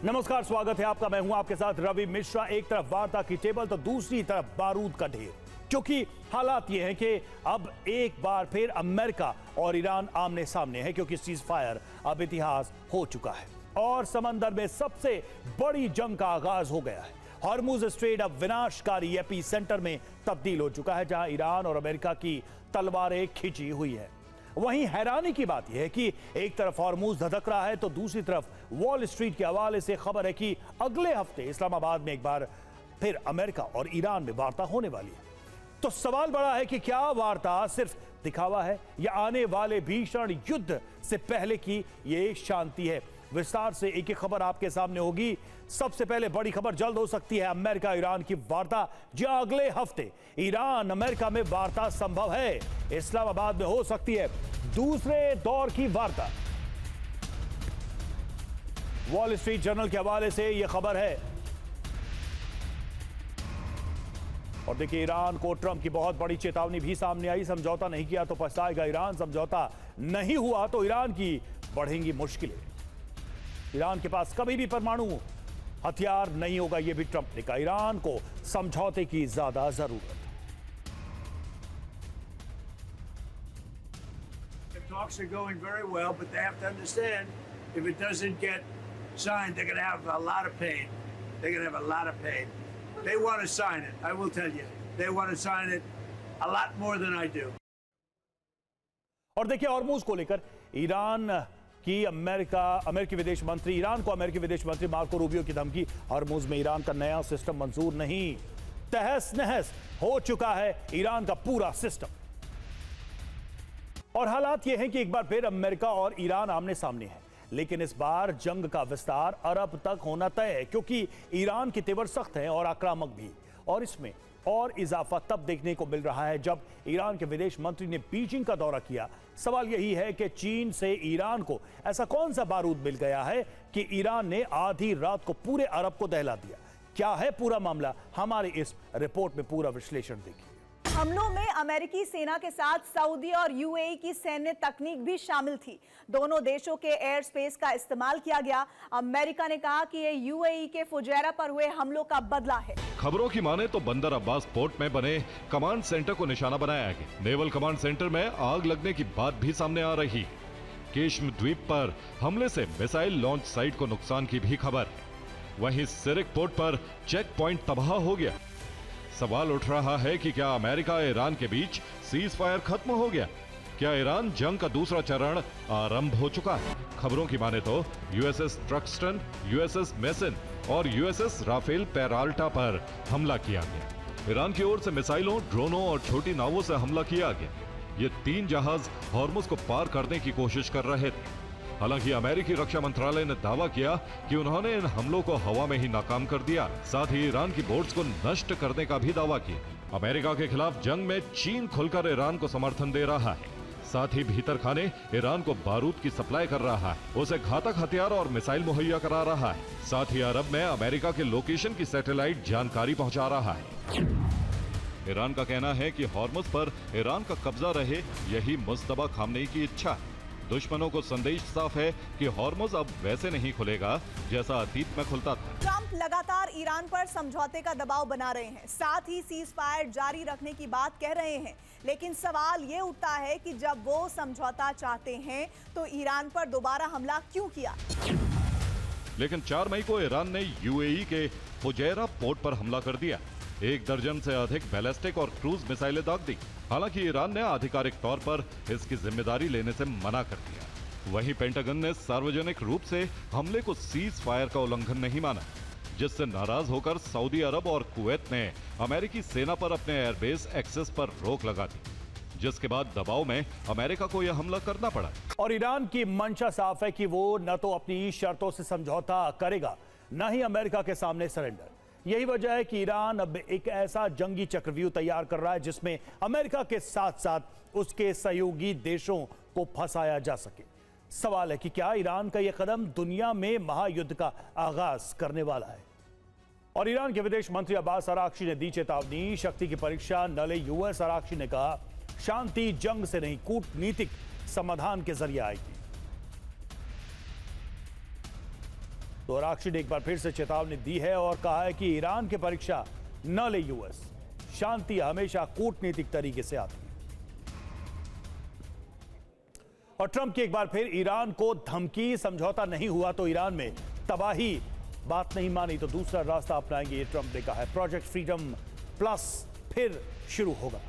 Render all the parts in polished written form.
नमस्कार, स्वागत है आपका। मैं हूं आपके साथ रवि मिश्रा। एक तरफ वार्ता की टेबल तो दूसरी तरफ बारूद का ढेर, क्योंकि हालात ये हैं कि अब एक बार फिर अमेरिका और ईरान आमने सामने है, क्योंकि सीज फायर अब इतिहास हो चुका है और समंदर में सबसे बड़ी जंग का आगाज हो गया है। हॉर्मुज स्ट्रेट अब विनाशकारी एपी सेंटर में तब्दील हो चुका है, जहां ईरान और अमेरिका की तलवारें खिंची हुई है। वहीं हैरानी की बात यह है कि एक तरफ हॉर्मुज धधक रहा है तो दूसरी तरफ वॉल स्ट्रीट के हवाले से खबर है कि अगले हफ्ते इस्लामाबाद में एक बार फिर अमेरिका और ईरान में वार्ता होने वाली है। तो सवाल बड़ा है कि क्या वार्ता सिर्फ दिखावा है या आने वाले भीषण युद्ध से पहले की ये शांति है। विस्तार से एक एक खबर आपके सामने होगी। सबसे पहले बड़ी खबर जल्द हो सकती है अमेरिका ईरान की वार्ता, जहां अगले हफ्ते ईरान अमेरिका में वार्ता संभव है। इस्लामाबाद में हो सकती है दूसरे दौर की वार्ता। वॉल स्ट्रीट जर्नल के हवाले से यह खबर है। और देखिए, ईरान को ट्रंप की बहुत बड़ी चेतावनी भी सामने आई। समझौता नहीं किया तो पछताएगा ईरान, समझौता नहीं हुआ तो ईरान की बढ़ेंगी मुश्किलें। ईरान के पास कभी भी परमाणु हथियार नहीं होगा, यह भी ट्रंप ने कहा। ईरान को समझौते की ज्यादा जरूरत। Talks are going very well, but they have to understand if it doesn't get signed, they're going to have a lot of pain. They're going to have a lot of pain. They want to sign it. I will tell you, they want to sign it a lot more than I do. और देखिए, Hormuz को लेकर Iran की अमेरिकी विदेश मंत्री, Iran को अमेरिकी विदेश मंत्री मार्को रूबियो की धमकी। हॉर्मुज में ईरान का नया सिस्टम मंजूर नहीं, तहस नहस हो चुका है ईरान का पूरा सिस्टम। और हालात यह है कि एक बार फिर अमेरिका और ईरान आमने सामने है, लेकिन इस बार जंग का विस्तार अरब तक होना तय है, क्योंकि ईरान के तेवर सख्त हैं और आक्रामक भी। और इसमें और इजाफा तब देखने को मिल रहा है जब ईरान के विदेश मंत्री ने बीजिंग का दौरा किया। सवाल यही है कि चीन से ईरान को ऐसा कौन सा बारूद मिल गया है कि ईरान ने आधी रात को पूरे अरब को दहला दिया। क्या है पूरा मामला, हमारी इस रिपोर्ट में पूरा विश्लेषण देखिए। हमलों में अमेरिकी सेना के साथ सऊदी और यूएई की सैन्य तकनीक भी शामिल थी। दोनों देशों के एयर स्पेस का इस्तेमाल किया गया। अमेरिका ने कहा कि ये यूएई के फुजैरा पर हुए हमलों का बदला है। खबरों की माने तो बंदर अब्बास पोर्ट में बने कमांड सेंटर को निशाना बनाया गया। नेवल कमांड सेंटर में आग लगने की बात भी सामने आ रही है। केश्म द्वीप पर हमले से मिसाइल लॉन्च साइट को नुकसान की भी खबर है। वहीं सिरिक पोर्ट पर चेक पॉइंट तबाह हो गया। सवाल उठ रहा है कि क्या अमेरिका ईरान के बीच सीज फायर खत्म हो गया? क्या ईरान जंग का दूसरा चरण आरंभ हो चुका है? खबरों की माने तो यूएसएस ट्रक्स्टन, यूएसएस मेसन और यूएसएस राफेल पेराल्टा पर हमला किया गया। ईरान की ओर से मिसाइलों, ड्रोनों और छोटी नावों से हमला किया गया। ये 3 जहाज हॉर्मुज को पार करने की कोशिश कर रहे थे। हालांकि अमेरिकी रक्षा मंत्रालय ने दावा किया कि उन्होंने इन हमलों को हवा में ही नाकाम कर दिया। साथ ही ईरान की बोट्स को नष्ट करने का भी दावा किया। अमेरिका के खिलाफ जंग में चीन खुलकर ईरान को समर्थन दे रहा है। साथ ही भीतर खाने ईरान को बारूद की सप्लाई कर रहा है, उसे घातक हथियार और मिसाइल मुहैया करा रहा है। साथ ही अरब में अमेरिका के लोकेशन की सैटेलाइट जानकारी पहुंचा रहा है। ईरान का कहना है कि हॉर्मुज पर ईरान का कब्जा रहे, यही मुस्तबा खामनेई की इच्छा है। दुश्मनों को संदेश साफ है कि हॉर्मुज अब वैसे नहीं खुलेगा जैसा अतीत में खुलता था। ट्रंप लगातार ईरान पर समझौते का दबाव बना रहे हैं, साथ ही सीज फायर जारी रखने की बात कह रहे हैं। लेकिन सवाल ये उठता है कि जब वो समझौता चाहते हैं तो ईरान पर दोबारा हमला क्यों किया? लेकिन 4 मई को ईरान ने यूएई के फुजैरा पोर्ट पर हमला कर दिया। 1 दर्जन से अधिक बैलिस्टिक और क्रूज मिसाइलें दाग दी। हालांकि ईरान ने आधिकारिक तौर पर इसकी जिम्मेदारी लेने से मना कर दिया। वहीं पेंटागन ने सार्वजनिक रूप से हमले को सीज फायर का उल्लंघन नहीं माना, जिससे नाराज होकर सऊदी अरब और कुवैत ने अमेरिकी सेना पर अपने एयरबेस एक्सेस पर रोक लगा दी, जिसके बाद दबाव में अमेरिका को यह हमला करना पड़ा। और ईरान की मंशा साफ है कि वो न तो अपनी शर्तों से समझौता करेगा, न ही अमेरिका के सामने सरेंडर। यही वजह है कि ईरान अब एक ऐसा जंगी चक्रव्यूह तैयार कर रहा है जिसमें अमेरिका के साथ साथ उसके सहयोगी देशों को फंसाया जा सके। सवाल है कि क्या ईरान का यह कदम दुनिया में महायुद्ध का आगाज करने वाला है? और ईरान के विदेश मंत्री अब्बास अराक्ची ने दी चेतावनी, शक्ति की परीक्षा न ले। यूएस अराक्ची ने कहा, शांति जंग से नहीं, कूटनीतिक समाधान के जरिए आएगी। तो राक्षी ने एक बार फिर से चेतावनी दी है और कहा है कि ईरान की परीक्षा न ले यूएस। शांति हमेशा कूटनीतिक तरीके से आती है। और ट्रंप की एक बार फिर ईरान को धमकी, समझौता नहीं हुआ तो ईरान में तबाही, बात नहीं मानी तो दूसरा रास्ता अपनाएंगे, ये ट्रंप ने कहा है। प्रोजेक्ट फ्रीडम प्लस फिर शुरू होगा।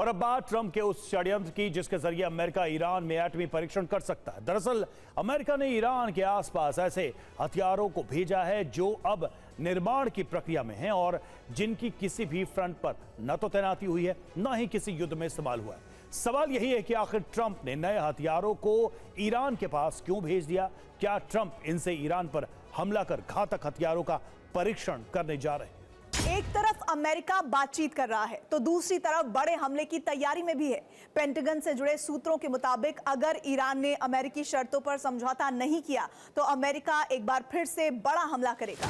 और अब बात ट्रंप के उस षड्यंत्र की जिसके जरिए अमेरिका ईरान में एटमी परीक्षण कर सकता है। दरअसल अमेरिका ने ईरान के आसपास ऐसे हथियारों को भेजा है जो अब निर्माण की प्रक्रिया में हैं और जिनकी किसी भी फ्रंट पर न तो तैनाती हुई है न ही किसी युद्ध में इस्तेमाल हुआ है। सवाल यही है कि आखिर ट्रंप ने नए हथियारों को ईरान के पास क्यों भेज दिया? क्या ट्रंप इनसे ईरान पर हमला कर घातक हथियारों का परीक्षण करने जा रहे हैं? एक तरफ अमेरिका बातचीत कर रहा है तो दूसरी तरफ बड़े हमले की तैयारी में भी है। पेंटागन से जुड़े सूत्रों के मुताबिक अगर ईरान ने अमेरिकी शर्तों पर समझौता नहीं किया तो अमेरिका एक बार फिर से बड़ा हमला करेगा।